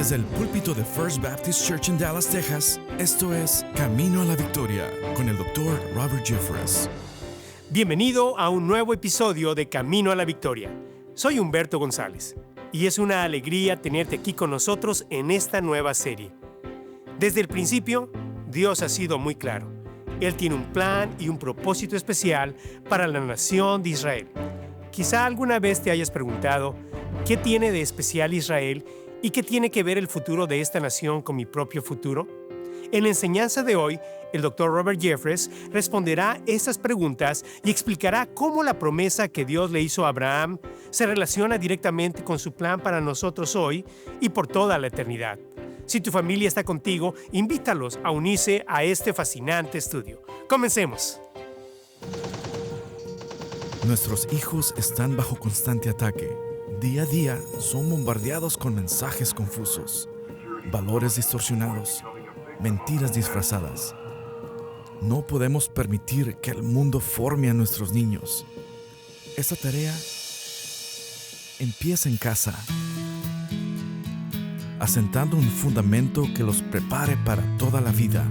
Desde el púlpito de First Baptist Church en Dallas, Texas, esto es Camino a la Victoria con el Dr. Robert Jeffress. Bienvenido a un nuevo episodio de Camino a la Victoria. Soy Humberto González y es una alegría tenerte aquí con nosotros en esta nueva serie. Desde el principio, Dios ha sido muy claro. Él tiene un plan y un propósito especial para la nación de Israel. Quizá alguna vez te hayas preguntado, ¿qué tiene de especial Israel y qué tiene que ver el futuro de esta nación con mi propio futuro? En la enseñanza de hoy, el Dr. Robert Jeffress responderá estas preguntas y explicará cómo la promesa que Dios le hizo a Abraham se relaciona directamente con su plan para nosotros hoy y por toda la eternidad. Si tu familia está contigo, invítalos a unirse a este fascinante estudio. ¡Comencemos! Nuestros hijos están bajo constante ataque. Día a día son bombardeados con mensajes confusos, valores distorsionados, mentiras disfrazadas. No podemos permitir que el mundo forme a nuestros niños. Esta tarea empieza en casa, asentando un fundamento que los prepare para toda la vida.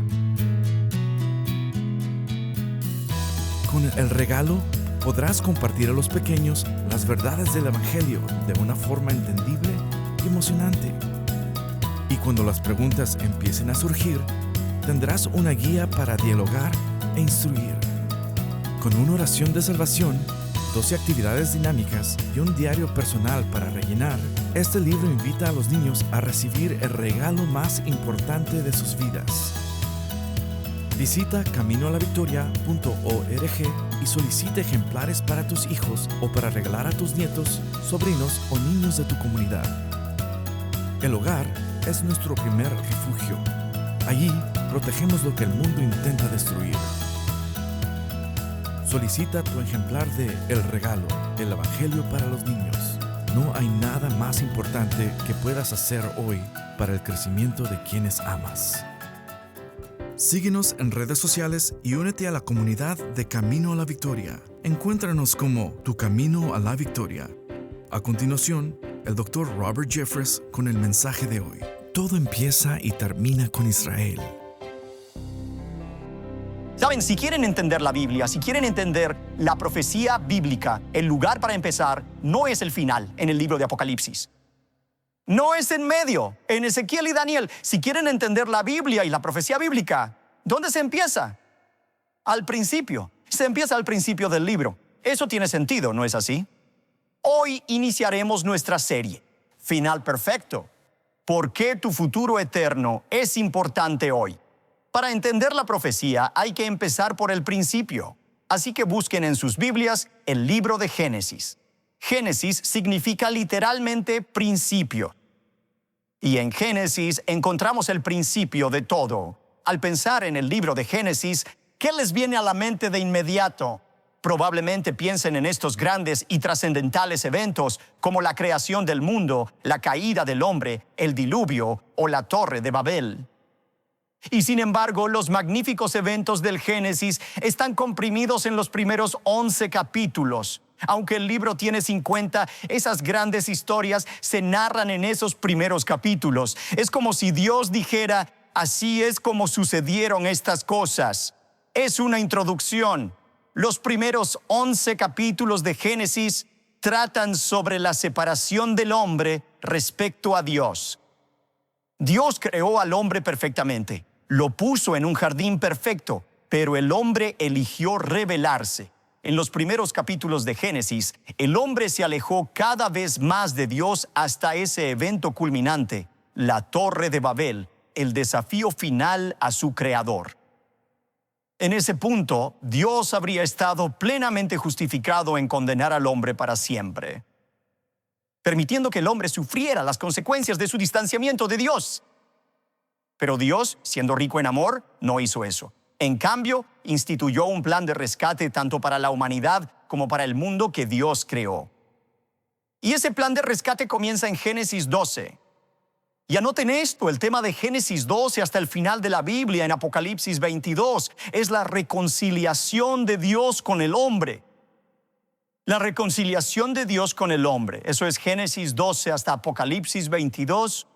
Con el regalo podrás compartir a los pequeños las verdades del Evangelio de una forma entendible y emocionante. Y cuando las preguntas empiecen a surgir, tendrás una guía para dialogar e instruir. Con una oración de salvación, 12 actividades dinámicas y un diario personal para rellenar, este libro invita a los niños a recibir el regalo más importante de sus vidas. Visita caminoalavictoria.org y solicita ejemplares para tus hijos o para regalar a tus nietos, sobrinos o niños de tu comunidad. El hogar es nuestro primer refugio. Allí protegemos lo que el mundo intenta destruir. Solicita tu ejemplar de El Regalo, el Evangelio para los niños. No hay nada más importante que puedas hacer hoy para el crecimiento de quienes amas. Síguenos en redes sociales y únete a la comunidad de Camino a la Victoria. Encuéntranos como Tu Camino a la Victoria. A continuación, el Dr. Robert Jeffress con el mensaje de hoy. Todo empieza y termina con Israel. Saben, si quieren entender la Biblia, si quieren entender la profecía bíblica, el lugar para empezar no es el final en el libro de Apocalipsis. No es en medio, en Ezequiel y Daniel. Si quieren entender la Biblia y la profecía bíblica, ¿dónde se empieza? Al principio. Se empieza al principio del libro. Eso tiene sentido, ¿no es así? Hoy iniciaremos nuestra serie, Final Perfecto. ¿Por qué tu futuro eterno es importante hoy? Para entender la profecía hay que empezar por el principio. Así que busquen en sus Biblias el libro de Génesis. Génesis significa literalmente principio. Y en Génesis encontramos el principio de todo. Al pensar en el libro de Génesis, ¿qué les viene a la mente de inmediato? Probablemente piensen en estos grandes y trascendentales eventos como la creación del mundo, la caída del hombre, el diluvio o la Torre de Babel. Y sin embargo, los magníficos eventos del Génesis están comprimidos en los primeros 11 capítulos. Aunque el libro tiene 50, esas grandes historias se narran en esos primeros capítulos. Es como si Dios dijera, así es como sucedieron estas cosas. Es una introducción. Los primeros 11 capítulos de Génesis tratan sobre la separación del hombre respecto a Dios. Dios creó al hombre perfectamente. Lo puso en un jardín perfecto, pero el hombre eligió rebelarse. En los primeros capítulos de Génesis, el hombre se alejó cada vez más de Dios hasta ese evento culminante, la Torre de Babel, el desafío final a su creador. En ese punto, Dios habría estado plenamente justificado en condenar al hombre para siempre, permitiendo que el hombre sufriera las consecuencias de su distanciamiento de Dios. Pero Dios, siendo rico en amor, no hizo eso. En cambio, instituyó un plan de rescate tanto para la humanidad como para el mundo que Dios creó. Y ese plan de rescate comienza en Génesis 12. Y anoten esto, el tema de Génesis 12 hasta el final de la Biblia en Apocalipsis 22 es la reconciliación de Dios con el hombre. La reconciliación de Dios con el hombre. Eso es Génesis 12 hasta Apocalipsis 22.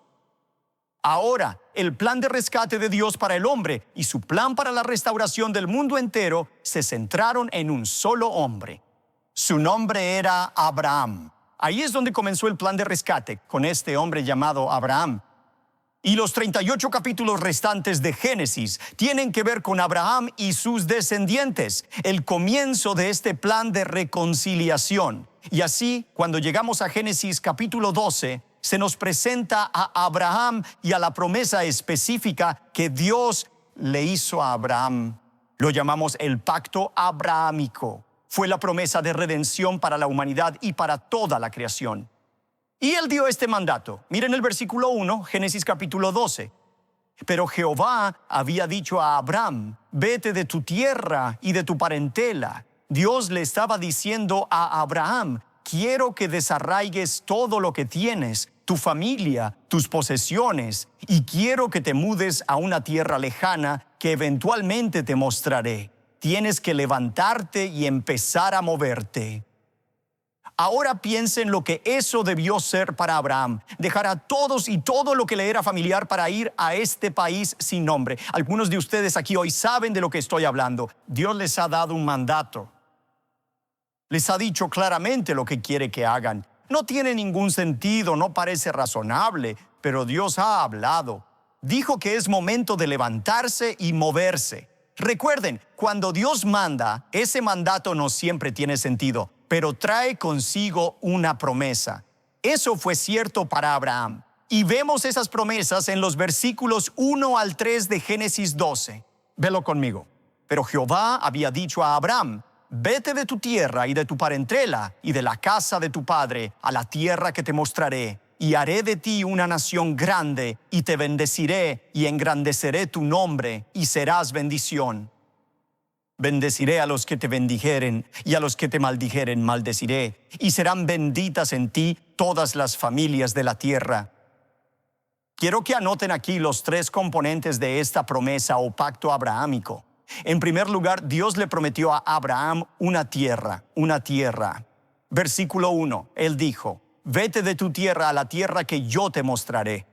Ahora, el plan de rescate de Dios para el hombre y su plan para la restauración del mundo entero se centraron en un solo hombre. Su nombre era Abraham. Ahí es donde comenzó el plan de rescate, con este hombre llamado Abraham. Y los 38 capítulos restantes de Génesis tienen que ver con Abraham y sus descendientes, el comienzo de este plan de reconciliación. Y así, cuando llegamos a Génesis capítulo 12, se nos presenta a Abraham y a la promesa específica que Dios le hizo a Abraham. Lo llamamos el pacto abrahámico. Fue la promesa de redención para la humanidad y para toda la creación. Y él dio este mandato. Miren el versículo 1, Génesis capítulo 12. Pero Jehová había dicho a Abraham, vete de tu tierra y de tu parentela. Dios le estaba diciendo a Abraham, quiero que desarraigues todo lo que tienes, tu familia, tus posesiones, y quiero que te mudes a una tierra lejana que eventualmente te mostraré. Tienes que levantarte y empezar a moverte. Ahora piensen en lo que eso debió ser para Abraham. Dejar a todos y todo lo que le era familiar para ir a este país sin nombre. Algunos de ustedes aquí hoy saben de lo que estoy hablando. Dios les ha dado un mandato. Les ha dicho claramente lo que quiere que hagan. No tiene ningún sentido, no parece razonable, pero Dios ha hablado. Dijo que es momento de levantarse y moverse. Recuerden, cuando Dios manda, ese mandato no siempre tiene sentido, pero trae consigo una promesa. Eso fue cierto para Abraham. Y vemos esas promesas en los versículos 1 al 3 de Génesis 12. Velo conmigo. Pero Jehová había dicho a Abraham, vete de tu tierra y de tu parentela y de la casa de tu padre a la tierra que te mostraré. Y haré de ti una nación grande, y te bendeciré, y engrandeceré tu nombre, y serás bendición. Bendeciré a los que te bendijeren, y a los que te maldijeren maldeciré, y serán benditas en ti todas las familias de la tierra. Quiero que anoten aquí los 3 componentes de esta promesa o pacto abrahámico. En primer lugar, Dios le prometió a Abraham una tierra. Versículo 1, él dijo, vete de tu tierra a la tierra que yo te mostraré.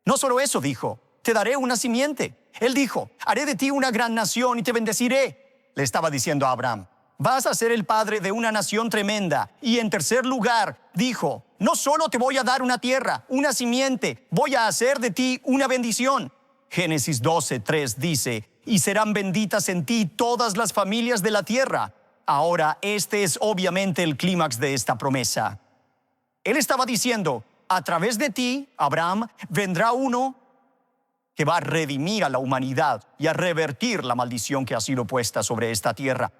No solo eso dijo, te daré una simiente. Él dijo, haré de ti una gran nación y te bendeciré. Le estaba diciendo a Abraham, vas a ser el padre de una nación tremenda. Y en tercer lugar, dijo, no solo te voy a dar una tierra, una simiente, voy a hacer de ti una bendición. Génesis 12:3 dice, y serán benditas en ti todas las familias de la tierra. Ahora, este es obviamente el clímax de esta promesa. Él estaba diciendo, a través de ti, Abraham, vendrá uno que va a redimir a la humanidad y a revertir la maldición que ha sido puesta sobre esta tierra.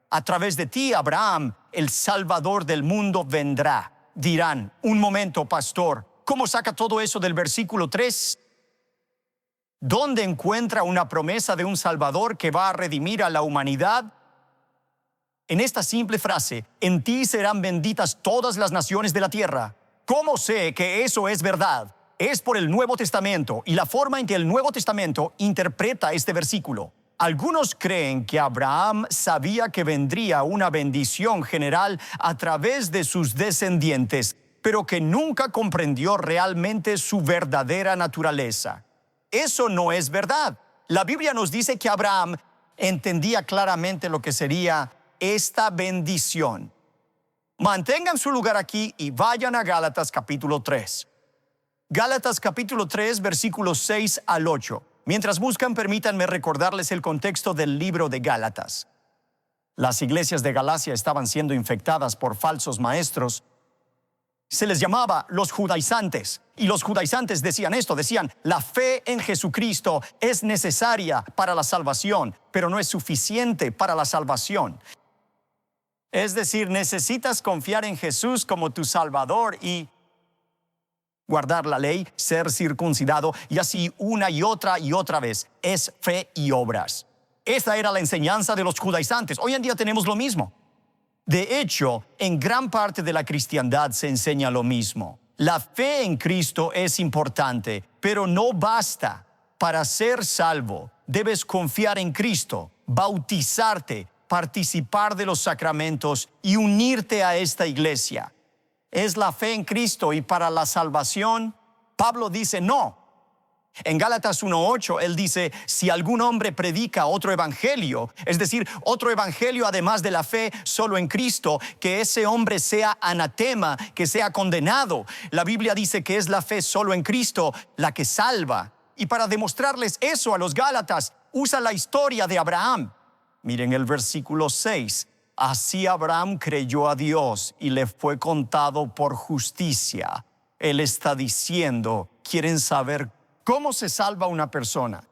A través de ti, Abraham, el Salvador del mundo vendrá. Dirán, un momento, pastor, ¿cómo saca todo eso del versículo 3? ¿Dónde encuentra una promesa de un Salvador que va a redimir a la humanidad? En esta simple frase, en ti serán benditas todas las naciones de la tierra. ¿Cómo sé que eso es verdad? Es por el Nuevo Testamento y la forma en que el Nuevo Testamento interpreta este versículo. Algunos creen que Abraham sabía que vendría una bendición general a través de sus descendientes, pero que nunca comprendió realmente su verdadera naturaleza. Eso no es verdad. La Biblia nos dice que Abraham entendía claramente lo que sería esta bendición. Mantengan su lugar aquí y vayan a Gálatas capítulo 3. Gálatas capítulo 3, versículos 6 al 8. Mientras buscan, permítanme recordarles el contexto del libro de Gálatas. Las iglesias de Galacia estaban siendo infectadas por falsos maestros. Se les llamaba los judaizantes. Y los judaizantes decían esto, decían, la fe en Jesucristo es necesaria para la salvación, pero no es suficiente para la salvación. Es decir, necesitas confiar en Jesús como tu Salvador y guardar la ley, ser circuncidado, y así una y otra vez. Es fe y obras. Esta era la enseñanza de los judaizantes. Hoy en día tenemos lo mismo. De hecho, en gran parte de la cristiandad se enseña lo mismo. La fe en Cristo es importante, pero no basta. Para ser salvo, debes confiar en Cristo, bautizarte, participar de los sacramentos y unirte a esta iglesia. Es la fe en Cristo y para la salvación, Pablo dice no. En Gálatas 1:8, él dice, si algún hombre predica otro evangelio, es decir, otro evangelio además de la fe solo en Cristo, que ese hombre sea anatema, que sea condenado. La Biblia dice que es la fe solo en Cristo la que salva. Y para demostrarles eso a los Gálatas, usa la historia de Abraham. Miren el versículo 6. Así Abraham creyó a Dios y le fue contado por justicia. Él está diciendo, ¿quieren saber cómo se salva una persona?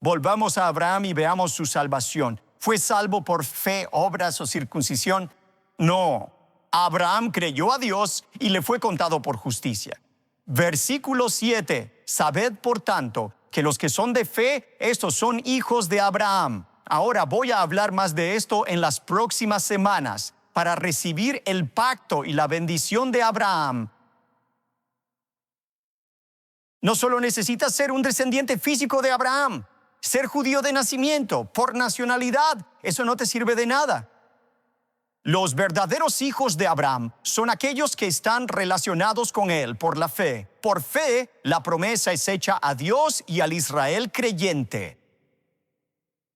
Volvamos a Abraham y veamos su salvación. ¿Fue salvo por fe, obras o circuncisión? No. Abraham creyó a Dios y le fue contado por justicia. Versículo 7. Sabed, por tanto, que los que son de fe, estos son hijos de Abraham. Ahora voy a hablar más de esto en las próximas semanas. Para recibir el pacto y la bendición de Abraham, no solo necesitas ser un descendiente físico de Abraham, ser judío de nacimiento, por nacionalidad, eso no te sirve de nada. Los verdaderos hijos de Abraham son aquellos que están relacionados con él por la fe. Por fe, la promesa es hecha a Dios y al Israel creyente.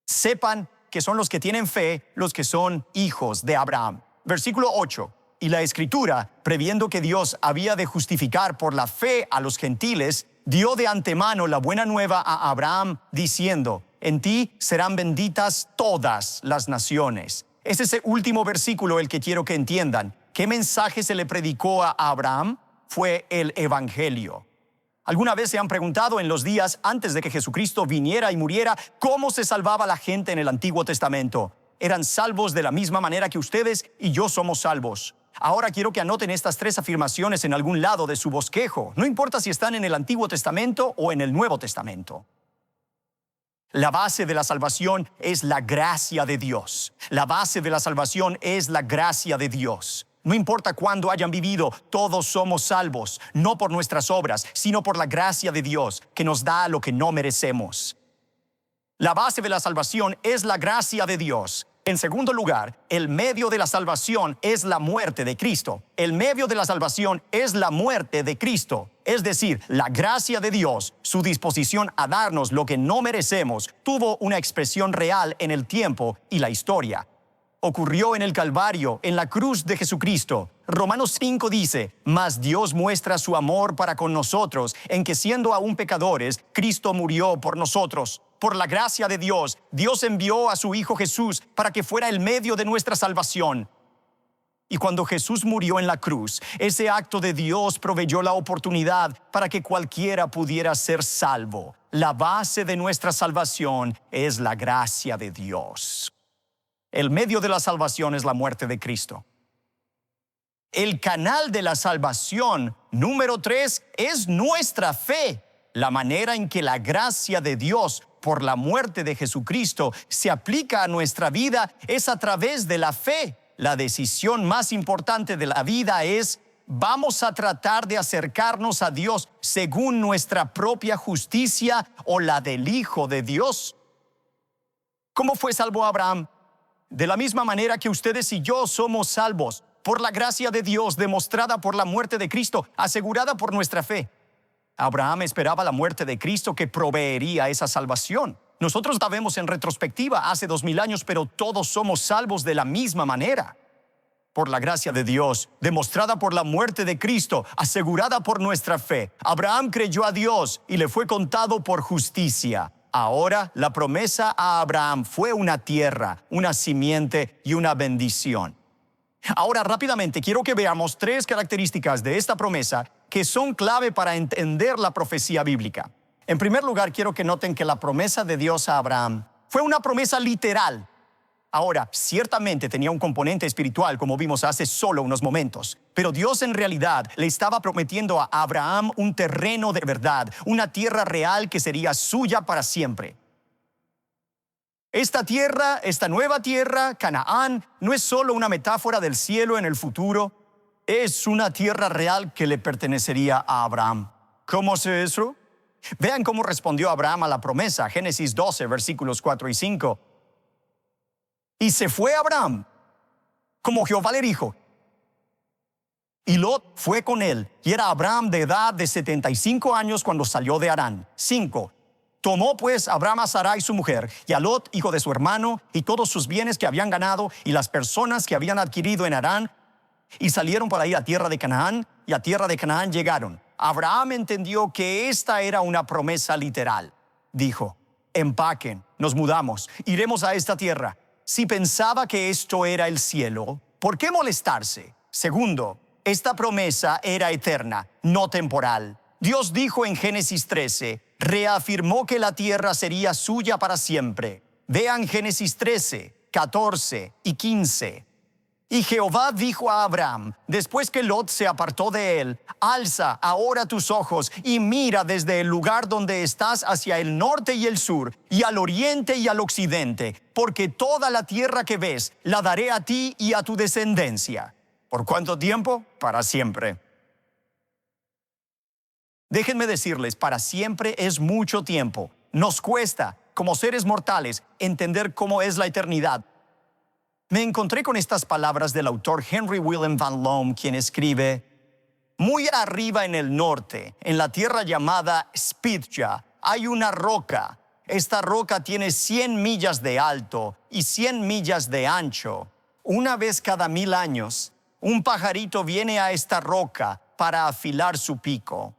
Sepan que son los que tienen fe, los que son hijos de Abraham. Versículo 8. Y la Escritura, previendo que Dios había de justificar por la fe a los gentiles, dio de antemano la buena nueva a Abraham, diciendo, en ti serán benditas todas las naciones. Es ese último versículo el que quiero que entiendan. ¿Qué mensaje se le predicó a Abraham? Fue el Evangelio. ¿Alguna vez se han preguntado en los días antes de que Jesucristo viniera y muriera cómo se salvaba la gente en el Antiguo Testamento? Eran salvos de la misma manera que ustedes y yo somos salvos. Ahora quiero que anoten estas 3 afirmaciones en algún lado de su bosquejo. No importa si están en el Antiguo Testamento o en el Nuevo Testamento. La base de la salvación es la gracia de Dios. La base de la salvación es la gracia de Dios. No importa cuándo hayan vivido, todos somos salvos, no por nuestras obras, sino por la gracia de Dios, que nos da lo que no merecemos. La base de la salvación es la gracia de Dios. En segundo lugar, el medio de la salvación es la muerte de Cristo. El medio de la salvación es la muerte de Cristo. Es decir, la gracia de Dios, su disposición a darnos lo que no merecemos, tuvo una expresión real en el tiempo y la historia. Ocurrió en el Calvario, en la cruz de Jesucristo. Romanos 5 dice, mas Dios muestra su amor para con nosotros, en que siendo aún pecadores, Cristo murió por nosotros. Por la gracia de Dios, Dios envió a su Hijo Jesús para que fuera el medio de nuestra salvación. Y cuando Jesús murió en la cruz, ese acto de Dios proveyó la oportunidad para que cualquiera pudiera ser salvo. La base de nuestra salvación es la gracia de Dios. El medio de la salvación es la muerte de Cristo. El canal de la salvación, número 3, es nuestra fe. La manera en que la gracia de Dios por la muerte de Jesucristo se aplica a nuestra vida es a través de la fe. La decisión más importante de la vida es, ¿vamos a tratar de acercarnos a Dios según nuestra propia justicia o la del Hijo de Dios? ¿Cómo fue salvo Abraham? De la misma manera que ustedes y yo somos salvos, por la gracia de Dios demostrada por la muerte de Cristo, asegurada por nuestra fe. Abraham esperaba la muerte de Cristo que proveería esa salvación. Nosotros la vemos en retrospectiva hace 2000 años, pero todos somos salvos de la misma manera. Por la gracia de Dios, demostrada por la muerte de Cristo, asegurada por nuestra fe. Abraham creyó a Dios y le fue contado por justicia. Ahora la promesa a Abraham fue una tierra, una simiente y una bendición. Ahora rápidamente quiero que veamos 3 características de esta promesa que son clave para entender la profecía bíblica. En primer lugar, quiero que noten que la promesa de Dios a Abraham fue una promesa literal. Ahora, ciertamente tenía un componente espiritual, como vimos hace solo unos momentos. Pero Dios en realidad le estaba prometiendo a Abraham un terreno de verdad, una tierra real que sería suya para siempre. Esta tierra, esta nueva tierra, Canaán, no es solo una metáfora del cielo en el futuro, es una tierra real que le pertenecería a Abraham. ¿Cómo sé eso? Vean cómo respondió Abraham a la promesa, Génesis 12, versículos 4 y 5. Y se fue Abraham, como Jehová le dijo, Y Lot fue con él, y era Abraham de edad de 75 años cuando salió de Harán. 5. Tomó pues Abraham a Sarai su mujer, y a Lot, hijo de su hermano, y todos sus bienes que habían ganado, y las personas que habían adquirido en Harán, y salieron para ir a tierra de Canaán, y a tierra de Canaán llegaron. Abraham entendió que esta era una promesa literal. Dijo: empaquen, nos mudamos, iremos a esta tierra. Si pensaba que esto era el cielo, ¿por qué molestarse? 2. Esta promesa era eterna, no temporal. Dios dijo en Génesis 13, reafirmó que la tierra sería suya para siempre. Vean Génesis 13, 14 y 15. Y Jehová dijo a Abraham, después que Lot se apartó de él: alza ahora tus ojos y mira desde el lugar donde estás hacia el norte y el sur, y al oriente y al occidente, porque toda la tierra que ves la daré a ti y a tu descendencia. ¿Por cuánto tiempo? Para siempre. Déjenme decirles, para siempre es mucho tiempo. Nos cuesta, como seres mortales, entender cómo es la eternidad. Me encontré con estas palabras del autor Henry William Van Loom, quien escribe: muy arriba en el norte, en la tierra llamada Spitja, hay una roca. Esta roca tiene 100 millas de alto y 100 millas de ancho. Una vez cada 1000 años, un pajarito viene a esta roca para afilar su pico.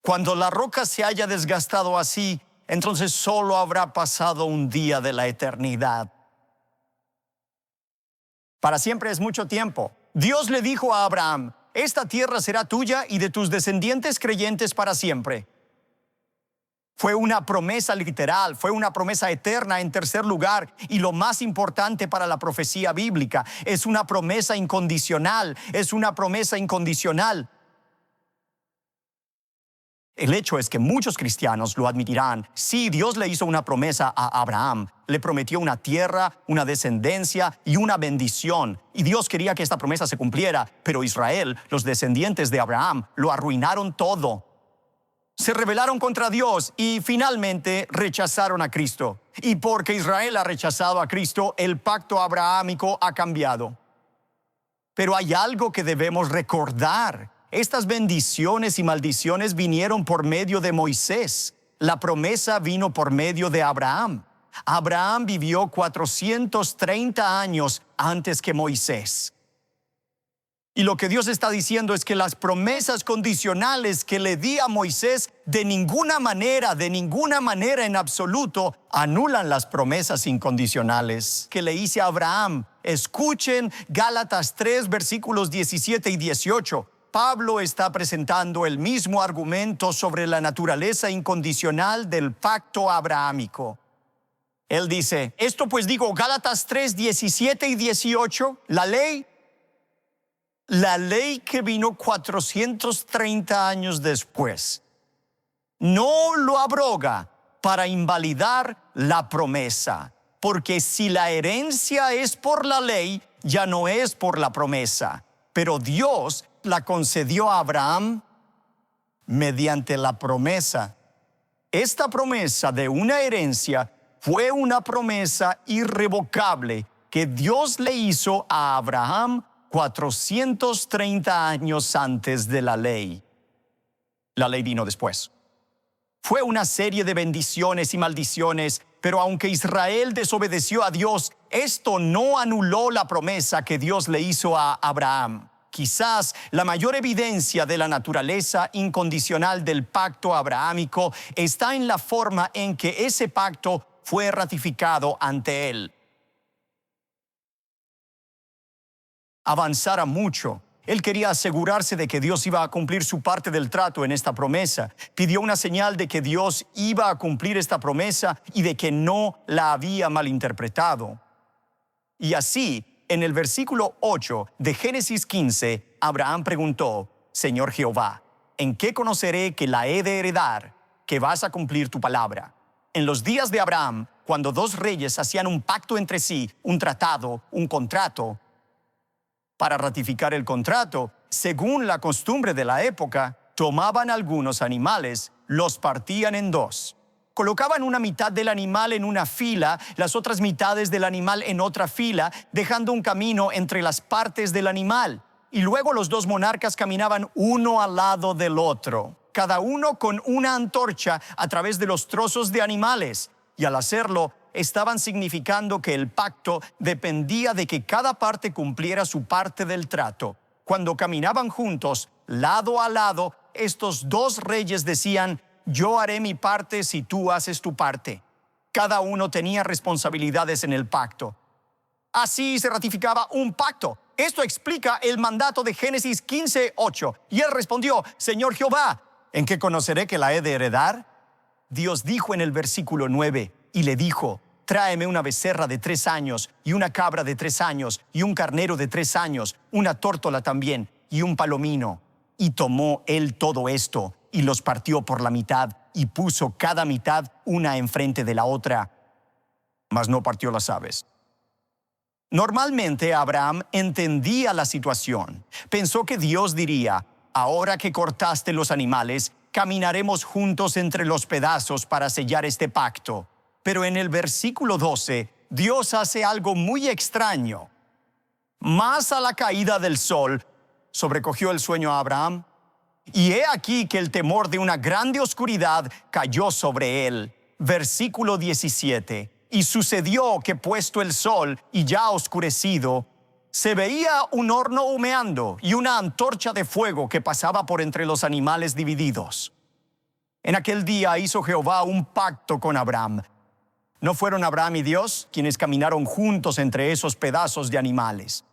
Cuando la roca se haya desgastado así, entonces solo habrá pasado un día de la eternidad. Para siempre es mucho tiempo. Dios le dijo a Abraham: esta tierra será tuya y de tus descendientes creyentes para siempre. Fue una promesa literal, fue una promesa eterna en tercer lugar, y lo más importante para la profecía bíblica, es una promesa incondicional, es una promesa incondicional. El hecho es que muchos cristianos lo admitirán. Sí, Dios le hizo una promesa a Abraham. Le prometió una tierra, una descendencia y una bendición. Y Dios quería que esta promesa se cumpliera. Pero Israel, los descendientes de Abraham, lo arruinaron todo. Se rebelaron contra Dios y finalmente rechazaron a Cristo. Y porque Israel ha rechazado a Cristo, el pacto abrahámico ha cambiado. Pero hay algo que debemos recordar. Estas bendiciones y maldiciones vinieron por medio de Moisés. La promesa vino por medio de Abraham. Abraham vivió 430 años antes que Moisés. Y lo que Dios está diciendo es que las promesas condicionales que le di a Moisés de ninguna manera en absoluto anulan las promesas incondicionales que le hice a Abraham. Escuchen Gálatas 3, versículos 17 y 18. Pablo está presentando el mismo argumento sobre la naturaleza incondicional del pacto abrahámico. Él dice: esto pues digo, Gálatas 3, 17 y 18, la ley que vino 430 años después, no lo abroga para invalidar la promesa, porque si la herencia es por la ley, ya no es por la promesa, pero Dios la concedió a Abraham mediante la promesa. Esta promesa de una herencia fue una promesa irrevocable que Dios le hizo a Abraham 430 años antes de la ley. La ley vino después. Fue una serie de bendiciones y maldiciones, pero aunque Israel desobedeció a Dios, esto no anuló la promesa que Dios le hizo a Abraham. Quizás la mayor evidencia de la naturaleza incondicional del pacto abrahámico está en la forma en que ese pacto fue ratificado ante él. Avanzara mucho. Él quería asegurarse de que Dios iba a cumplir su parte del trato en esta promesa. Pidió una señal de que Dios iba a cumplir esta promesa y de que no la había malinterpretado. Y así, en el versículo 8 de Génesis 15, Abraham preguntó: Señor Jehová, ¿en qué conoceré que la he de heredar, que vas a cumplir tu palabra? En los días de Abraham, cuando dos reyes hacían un pacto entre sí, un tratado, un contrato, para ratificar el contrato, según la costumbre de la época, tomaban algunos animales, los partían en dos. Colocaban una mitad del animal en una fila, las otras mitades del animal en otra fila, dejando un camino entre las partes del animal. y luego los dos monarcas caminaban uno al lado del otro, cada uno con una antorcha a través de los trozos de animales, y al hacerlo estaban significando que el pacto dependía de que cada parte cumpliera su parte del trato. Cuando caminaban juntos, lado a lado, estos dos reyes decían: yo haré mi parte si tú haces tu parte. Cada uno tenía responsabilidades en el pacto. Así se ratificaba un pacto. Esto explica el mandato de Génesis 15:8. Y él respondió: Señor Jehová, ¿en qué conoceré que la he de heredar? Dios dijo en el versículo 9, y le dijo: tráeme una becerra de 3 años, y una cabra de 3 años, y un carnero de 3 años, una tórtola también, y un palomino. Y tomó él todo esto, y los partió por la mitad, y puso cada mitad una enfrente de la otra, mas no partió las aves. Normalmente Abraham entendía la situación. Pensó que Dios diría: ahora que cortaste los animales, caminaremos juntos entre los pedazos para sellar este pacto. Pero en el versículo 12, Dios hace algo muy extraño. Más a la caída del sol, sobrecogió el sueño a Abraham, y he aquí que el temor de una grande oscuridad cayó sobre él. Versículo 17. Y sucedió que puesto el sol y ya oscurecido, se veía un horno humeando y una antorcha de fuego que pasaba por entre los animales divididos. En aquel día hizo Jehová un pacto con Abraham. ¿No fueron Abraham y Dios quienes caminaron juntos entre esos pedazos de animales?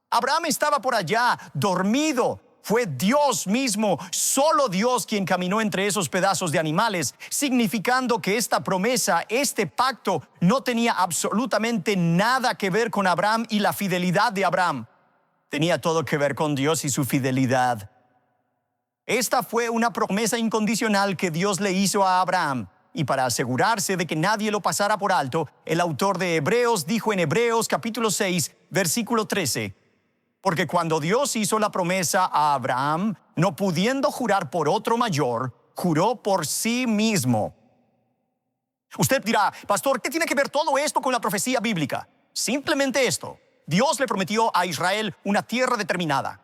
Abraham estaba por allá, dormido. Fue Dios mismo, solo Dios, quien caminó entre esos pedazos de animales, significando que esta promesa, este pacto, no tenía absolutamente nada que ver con Abraham y la fidelidad de Abraham. Tenía todo que ver con Dios y su fidelidad. Esta fue una promesa incondicional que Dios le hizo a Abraham. Y para asegurarse de que nadie lo pasara por alto, el autor de Hebreos dijo en Hebreos capítulo 6, versículo 13, porque cuando Dios hizo la promesa a Abraham, no pudiendo jurar por otro mayor, juró por sí mismo. Usted dirá: pastor, ¿qué tiene que ver todo esto con la profecía bíblica? Simplemente esto: Dios le prometió a Israel una tierra determinada.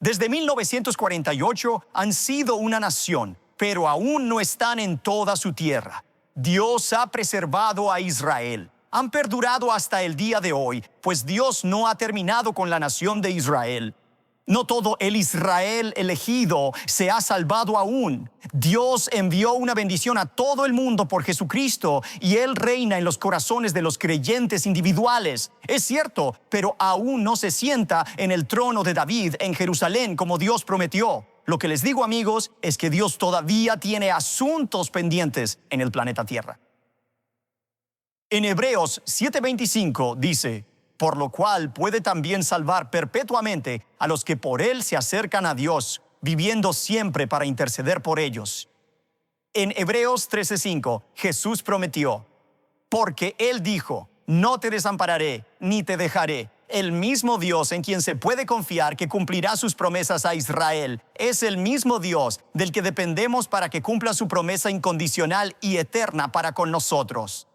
Desde 1948 han sido una nación, pero aún no están en toda su tierra. Dios ha preservado a Israel. Han perdurado hasta el día de hoy, pues Dios no ha terminado con la nación de Israel. No todo el Israel elegido se ha salvado aún. Dios envió una bendición a todo el mundo por Jesucristo, y Él reina en los corazones de los creyentes individuales. Es cierto, pero aún no se sienta en el trono de David en Jerusalén como Dios prometió. Lo que les digo, amigos, es que Dios todavía tiene asuntos pendientes en el planeta Tierra. En Hebreos 7:25 dice: por lo cual puede también salvar perpetuamente a los que por Él se acercan a Dios, viviendo siempre para interceder por ellos. En Hebreos 13:5, Jesús prometió: porque Él dijo: no te desampararé, ni te dejaré. El mismo Dios en quien se puede confiar que cumplirá sus promesas a Israel es el mismo Dios del que dependemos para que cumpla su promesa incondicional y eterna para con nosotros.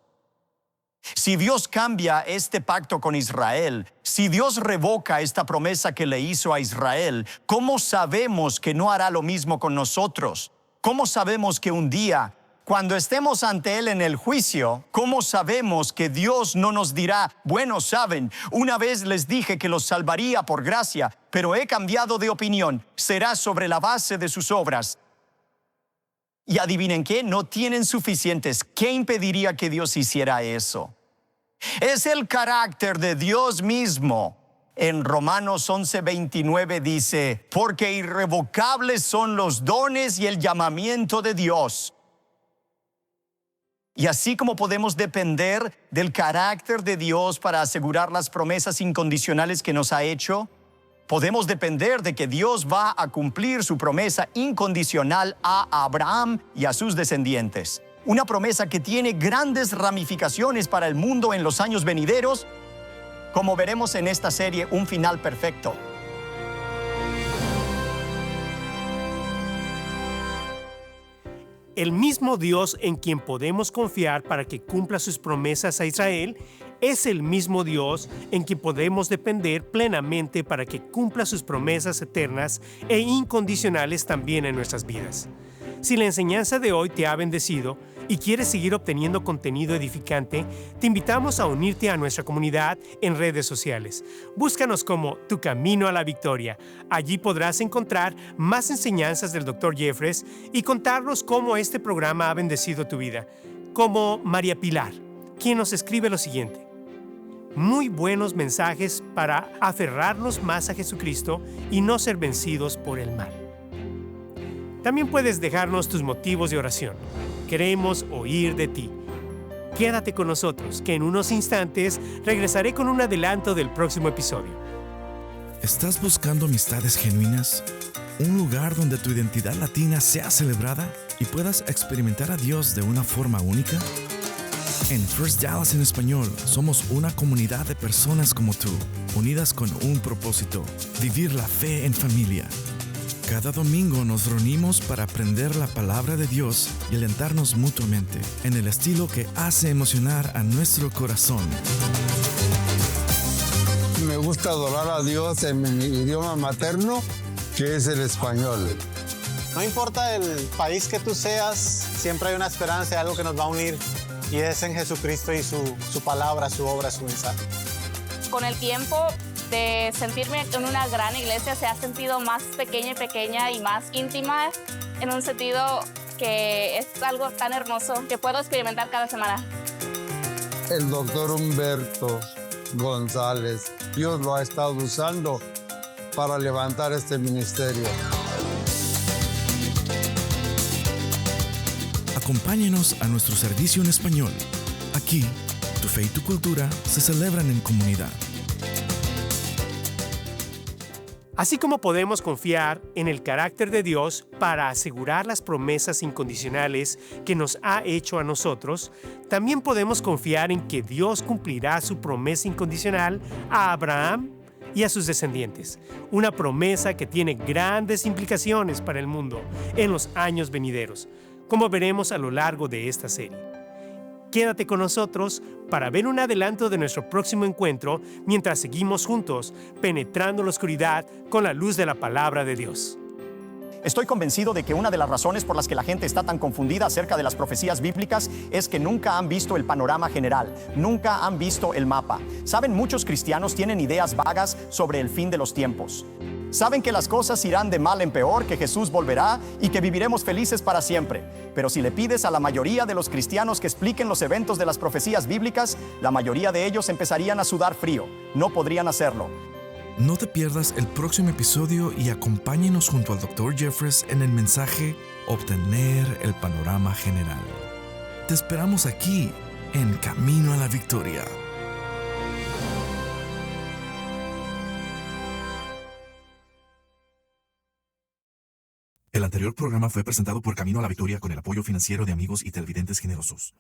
Si Dios cambia este pacto con Israel, si Dios revoca esta promesa que le hizo a Israel, ¿cómo sabemos que no hará lo mismo con nosotros? ¿Cómo sabemos que un día, cuando estemos ante Él en el juicio, cómo sabemos que Dios no nos dirá: bueno, saben, una vez les dije que los salvaría por gracia, pero he cambiado de opinión, será sobre la base de sus obras? Y adivinen qué, no tienen suficientes. ¿Qué impediría que Dios hiciera eso? Es el carácter de Dios mismo. En Romanos 11:29 dice: porque irrevocables son los dones y el llamamiento de Dios. Y así como podemos depender del carácter de Dios para asegurar las promesas incondicionales que nos ha hecho, podemos depender de que Dios va a cumplir su promesa incondicional a Abraham y a sus descendientes. Una promesa que tiene grandes ramificaciones para el mundo en los años venideros, como veremos en esta serie, Un Final Perfecto. El mismo Dios en quien podemos confiar para que cumpla sus promesas a Israel es el mismo Dios en quien podemos depender plenamente para que cumpla sus promesas eternas e incondicionales también en nuestras vidas. Si la enseñanza de hoy te ha bendecido y quieres seguir obteniendo contenido edificante, te invitamos a unirte a nuestra comunidad en redes sociales. Búscanos como Tu Camino a la Victoria. Allí podrás encontrar más enseñanzas del Dr. Jeffress y contarnos cómo este programa ha bendecido tu vida. Como María Pilar, quien nos escribe lo siguiente: muy buenos mensajes para aferrarnos más a Jesucristo y no ser vencidos por el mal. También puedes dejarnos tus motivos de oración. Queremos oír de ti. Quédate con nosotros, que en unos instantes regresaré con un adelanto del próximo episodio. ¿Estás buscando amistades genuinas? ¿Un lugar donde tu identidad latina sea celebrada y puedas experimentar a Dios de una forma única? En First Dallas en español, somos una comunidad de personas como tú, unidas con un propósito: vivir la fe en familia. Cada domingo nos reunimos para aprender la palabra de Dios y alentarnos mutuamente en el estilo que hace emocionar a nuestro corazón. Me gusta adorar a Dios en mi idioma materno, que es el español. No importa el país que tú seas, siempre hay una esperanza, algo que nos va a unir, y es en Jesucristo y su palabra, su obra, su mensaje. Con el tiempo de sentirme en una gran iglesia se ha sentido más pequeña y más íntima, en un sentido que es algo tan hermoso que puedo experimentar cada semana. El doctor Humberto González, Dios lo ha estado usando para levantar este ministerio. Acompáñenos a nuestro servicio en español. Aquí, tu fe y tu cultura se celebran en comunidad. Así como podemos confiar en el carácter de Dios para asegurar las promesas incondicionales que nos ha hecho a nosotros, también podemos confiar en que Dios cumplirá su promesa incondicional a Abraham y a sus descendientes. Una promesa que tiene grandes implicaciones para el mundo en los años venideros, como veremos a lo largo de esta serie. Quédate con nosotros para ver un adelanto de nuestro próximo encuentro mientras seguimos juntos penetrando la oscuridad con la luz de la palabra de Dios. Estoy convencido de que una de las razones por las que la gente está tan confundida acerca de las profecías bíblicas es que nunca han visto el panorama general, nunca han visto el mapa. Saben, muchos cristianos tienen ideas vagas sobre el fin de los tiempos. Saben que las cosas irán de mal en peor, que Jesús volverá y que viviremos felices para siempre. Pero si le pides a la mayoría de los cristianos que expliquen los eventos de las profecías bíblicas, la mayoría de ellos empezarían a sudar frío. No podrían hacerlo. No te pierdas el próximo episodio y acompáñenos junto al Dr. Jeffress en el mensaje Obtener el Panorama General. Te esperamos aquí en Camino a la Victoria. El anterior programa fue presentado por Camino a la Victoria con el apoyo financiero de amigos y televidentes generosos.